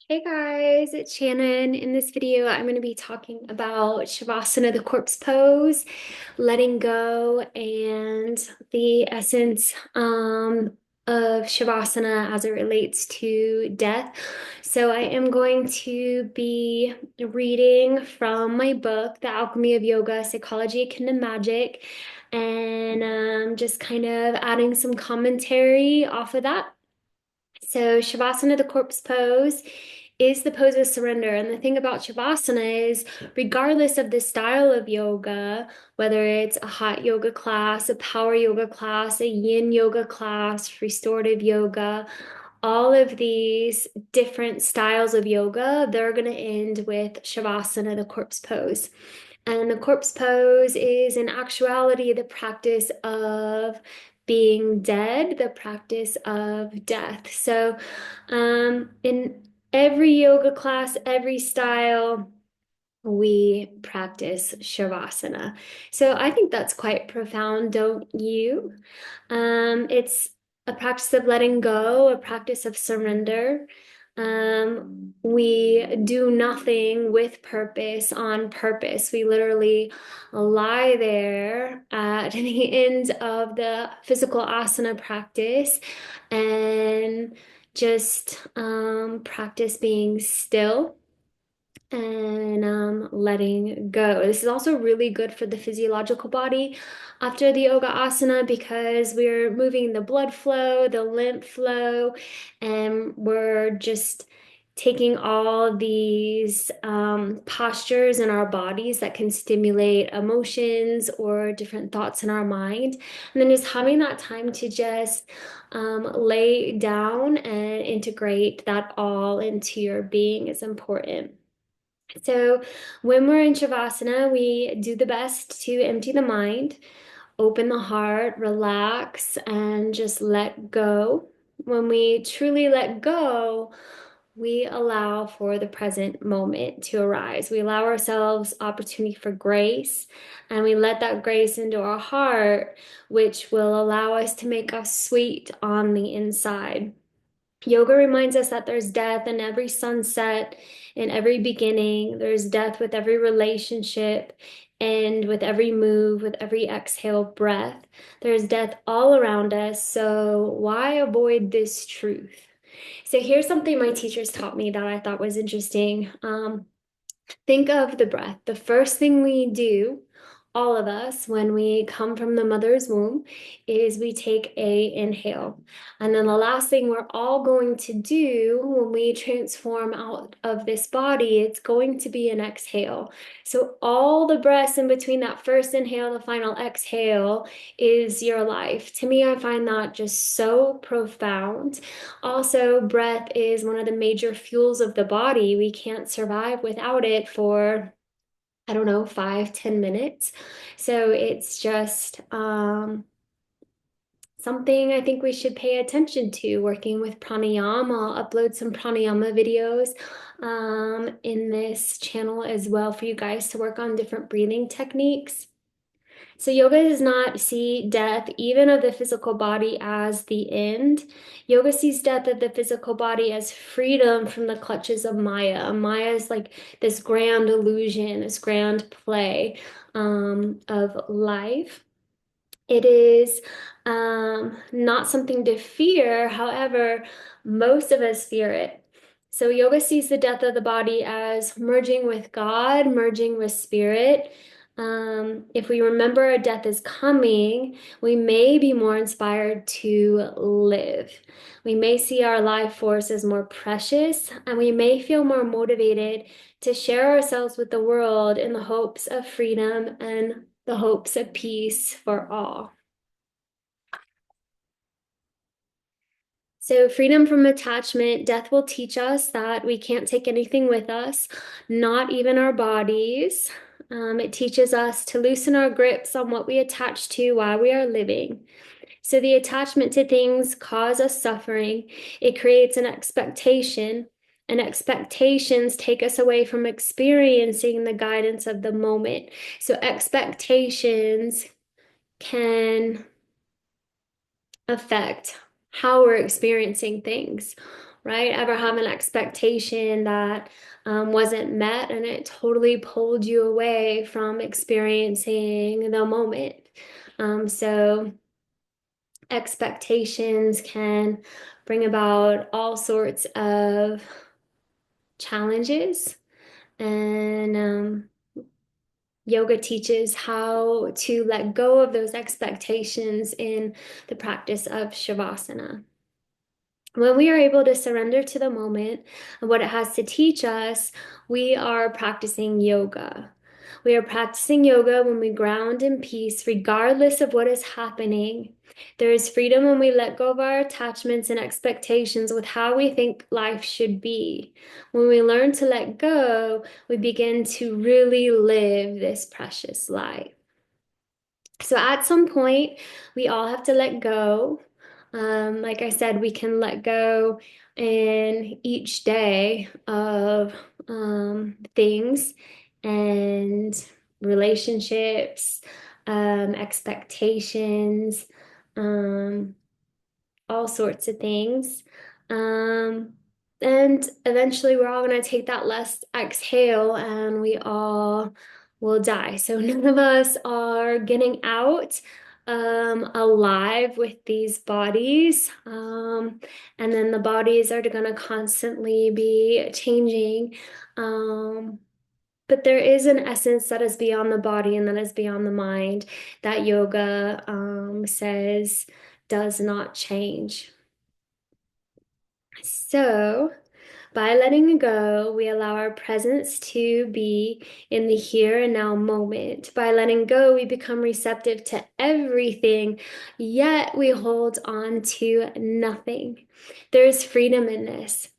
Hey guys, it's Shannon. In this video, I'm going to be talking about Shavasana, the corpse pose, letting go, and the essence of Shavasana as it relates to death. So I am going to be reading from my book, The Alchemy of Yoga, Psychology, Akin to Magic, and just kind of adding some commentary off of that. So Shavasana, the corpse pose, is the pose of surrender. And the thing about Shavasana is, regardless of the style of yoga, whether it's a hot yoga class, a power yoga class, a yin yoga class, restorative yoga, all of these different styles of yoga, they're going to end with Shavasana, the corpse pose. And the corpse pose is in actuality the practice of being dead, the practice of death. So, in every yoga class, every style, we practice Shavasana. So I think that's quite profound, don't you? It's a practice of letting go, a practice of surrender. We do nothing with purpose on purpose. We literally lie there at the end of the physical asana practice and just practice being still and letting go. This is also really good for the physiological body after the yoga asana because we're moving the blood flow, the lymph flow, and we're just taking all these postures in our bodies that can stimulate emotions or different thoughts in our mind. And then just having that time to just lay down and integrate that all into your being is important. So, when we're in Shavasana, we do the best to empty the mind, open the heart, relax, and just let go. When we truly let go, we allow for the present moment to arise. We allow ourselves opportunity for grace, and we let that grace into our heart, which will allow us to make us sweet on the inside. Yoga reminds us that there's death in every sunset, in every beginning. There's death with every relationship and with every move, with every exhale breath. There's death all around us. So why avoid this truth? So here's something my teachers taught me that I thought was interesting. Think of the breath. The first thing we do, all of us, when we come from the mother's womb, is we take a inhale. And then the last thing we're all going to do when we transform out of this body, it's going to be an exhale. So all the breaths in between that first inhale, the final exhale is your life. To me, I find that just so profound. Also, breath is one of the major fuels of the body. We can't survive without it for, I don't know, 5, 10 minutes. So it's just something I think we should pay attention to, working with pranayama. I'll upload some pranayama videos in this channel as well for you guys to work on different breathing techniques. So yoga does not see death, even of the physical body, as the end. Yoga sees death of the physical body as freedom from the clutches of Maya. Maya is like this grand illusion, this grand play of life. It is not something to fear. However, most of us fear it. So, yoga sees the death of the body as merging with God, merging with spirit. If we remember our death is coming, we may be more inspired to live. We may see our life force as more precious, and we may feel more motivated to share ourselves with the world in the hopes of freedom and the hopes of peace for all. So, freedom from attachment, death will teach us that we can't take anything with us, not even our bodies. It teaches us to loosen our grips on what we attach to while we are living. So, the attachment to things cause us suffering. It creates an expectation, and expectations take us away from experiencing the guidance of the moment. So, expectations can affect how we're experiencing things, right? Ever have an expectation that wasn't met and it totally pulled you away from experiencing the moment. So expectations can bring about all sorts of challenges, and yoga teaches how to let go of those expectations in the practice of Shavasana. When we are able to surrender to the moment and what it has to teach us, we are practicing yoga. We are practicing yoga when we ground in peace, regardless of what is happening. There is freedom when we let go of our attachments and expectations with how we think life should be. When we learn to let go, we begin to really live this precious life. So at some point, we all have to let go. Like I said, we can let go in each day of things and relationships, expectations, um, all sorts of things. Um, and eventually we're all going to take that last exhale and we all will die. So none of us are getting out alive with these bodies. And then the bodies are going to constantly be changing. But there is an essence that is beyond the body and that is beyond the mind that yoga says does not change. So, by letting go, we allow our presence to be in the here and now moment. By letting go, we become receptive to everything, yet we hold on to nothing. There is freedom in this.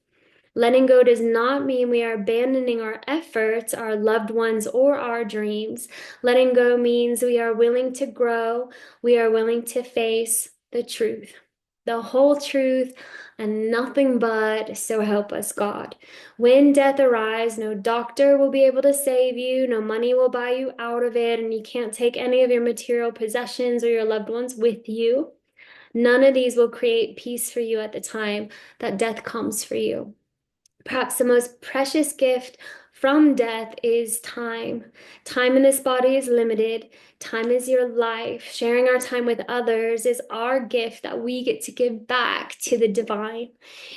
Letting go does not mean we are abandoning our efforts, our loved ones, or our dreams. Letting go means we are willing to grow, we are willing to face the truth, the whole truth, and nothing but so help us God. When death arrives, no doctor will be able to save you, no money will buy you out of it, and you can't take any of your material possessions or your loved ones with you. None of these will create peace for you at the time that death comes for you. Perhaps the most precious gift from death is time. Time in this body is limited. Time is your life. Sharing our time with others is our gift that we get to give back to the divine.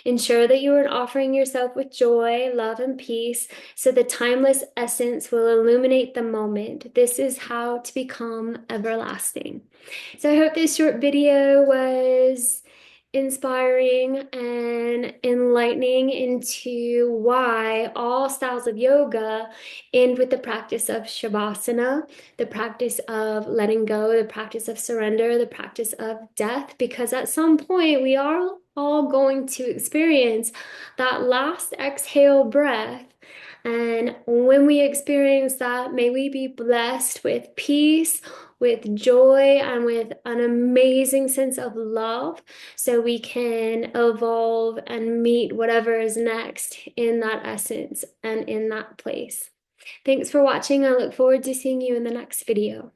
Ensure that you are offering yourself with joy, love, and peace so the timeless essence will illuminate the moment. This is how to become everlasting. So I hope this short video was inspiring and enlightening into why all styles of yoga end with the practice of Shavasana, the practice of letting go, the practice of surrender, the practice of death, because at some point we are all going to experience that last exhale breath. And when we experience that, may we be blessed with peace, with joy, and with an amazing sense of love so we can evolve and meet whatever is next in that essence and in that place. Thanks for watching. I look forward to seeing you in the next video.